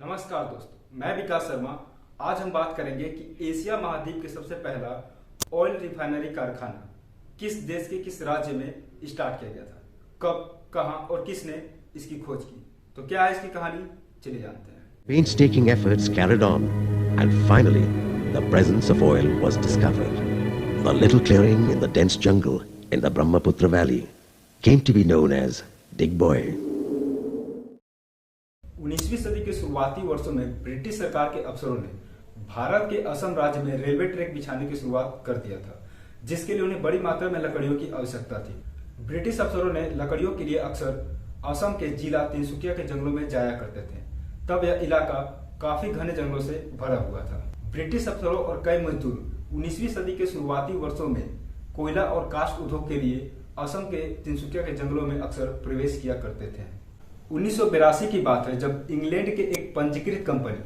नमस्कार दोस्तों, मैं विकास शर्मा। आज हम बात करेंगे कि एशिया महाद्वीप के सबसे पहला ऑयल रिफाइनरी कारखाना किस देश के किस राज्य में स्टार्ट किया गया था, कब, कहां और किसने इसकी खोज की। तो क्या है इसकी कहानी, चलिए जानते हैं। Painstaking efforts carried on, and finally, the presence of oil was discovered. The little clearing in the dense jungle in the Brahmaputra Valley came to be known as Digboy. 19वीं सदी के शुरुआती वर्षों में ब्रिटिश सरकार के अफसरों ने भारत के असम राज्य में रेलवे ट्रैक बिछाने की शुरुआत कर दिया था, जिसके लिए उन्हें बड़ी मात्रा में लकड़ियों की आवश्यकता थी। ब्रिटिश अफसरों ने लकड़ियों के लिए अक्सर असम के जिला तिनसुकिया के जंगलों में जाया करते थे। तब यह इलाका काफी घने जंगलों से भरा हुआ था। ब्रिटिश अफसरों और कई मजदूर 19वीं सदी के शुरुआती वर्षों में कोयला और काष्ठ उद्योग के लिए असम के तिनसुकिया के जंगलों में अक्सर प्रवेश किया करते थे। 1982 की बात है जब इंग्लैंड के एक पंजीकृत company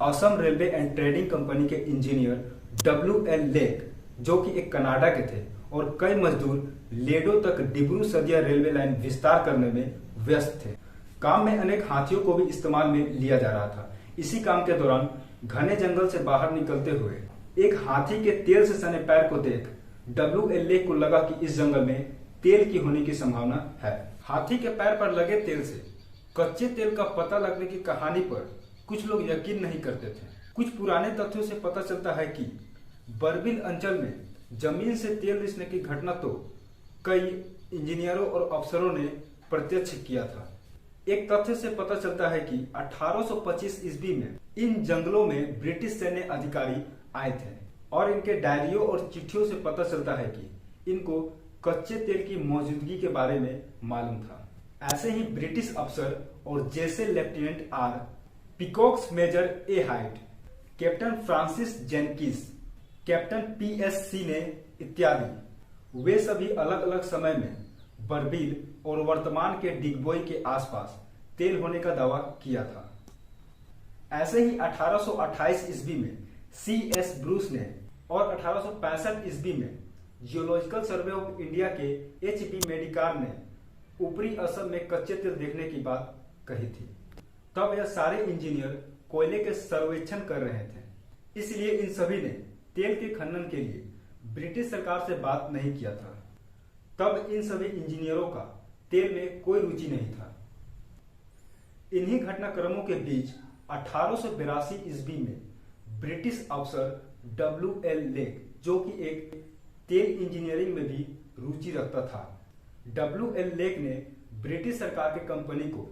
Assam railway and trading company के इंजीनियर WL लेक, जो कि एक कनाडा के थे, और कई मजदूर लेडो तक डिब्रू सदिया रेलवे लाइन विस्तार करने में व्यस्त थे। काम में अनेक हाथियों को भी इस्तेमाल में लिया जा रहा था। इसी काम के दौरान घने जंगल से बाहर निकलते हुए एक हाथी के तेल से सने पैर को देख WL लेक को लगा कि इस जंगल में तेल की होने की संभावना है। हाथी के पैर पर लगे तेल से कच्चे तेल का पता लगने की कहानी पर कुछ लोग यकीन नहीं करते थे। कुछ पुराने तथ्यों से पता चलता है कि बरबिल अंचल में जमीन से तेल रिसने की घटना तो कई इंजीनियरों और अफसरों ने प्रत्यक्ष किया था। एक तथ्य से पता चलता है कि 1825 ईस्वी में इन जंगलों में ब्रिटिश सैन्य अधिकारी आए थे और इनके डायरियों और चिट्ठियों से पता चलता है कि इनको कच्चे तेल की मौजूदगी के बारे में मालूम था। ऐसे ही ब्रिटिश अफसर और जैसे lieutenant R Peacocks, major A Hight, captain Francis Jenkins, captain PS सीने इत्यादि, वे सभी अलग अलग समय में बरबील और वर्तमान के डिगबोई के आसपास तेल होने का दावा किया था। ऐसे ही 1828 ईस्वी में CS ब्रूस ने और 1865 ईस्वी में जियोलॉजिकल सर्वे ऑफ इंडिया के HB मेडिकार ने ऊपरी असम में कच्चे तेल देखने की बात कही थी। तब यह सारे इंजीनियर कोयले के सर्वेक्षण कर रहे थे, इसलिए इन सभी ने तेल के खनन के लिए ब्रिटिश सरकार से बात नहीं किया था। तब इन सभी इंजीनियरों का तेल में कोई रुचि नहीं था। इन्हीं घटनाक्रमों के बीच 1882 ईस्वी में ब्रिटिश अफसर WL लेक, जो कि एक तेल इंजीनियरिंग में भी रुचि रखता था, WL लेक ने ब्रिटिश सरकार की कंपनी को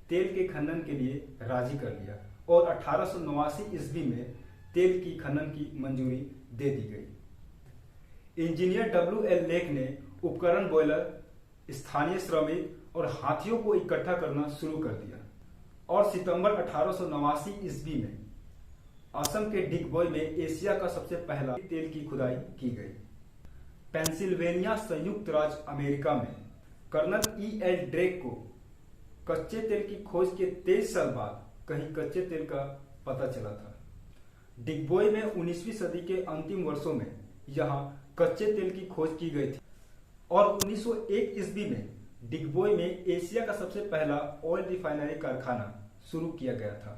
तेल के खनन के लिए राजी कर लिया और 1889 ईस्वी में तेल की खनन की मंजूरी दे दी गई। इंजीनियर WL लेक ने उपकरण, बॉयलर, स्थानीय श्रमिक और हाथियों को इकट्ठा करना शुरू कर दिया और सितंबर 1889 ईस्वी में असम के डिगबोई में एशिया का सबसे पहला तेल की खुदाई की गई। पेंसिल्वेनिया, संयुक्त राज्य अमेरिका में कर्नल EL ड्रेक को कच्चे तेल की खोज के 23 साल बाद कहीं कच्चे तेल का पता चला था। डिगबोई में 19वीं सदी के अंतिम वर्षों में यहां कच्चे तेल की खोज की गई थी और 1901 ईस्वी में डिगबोई में एशिया का सबसे पहला ऑयल रिफाइनरी कारखाना शुरू किया गया था।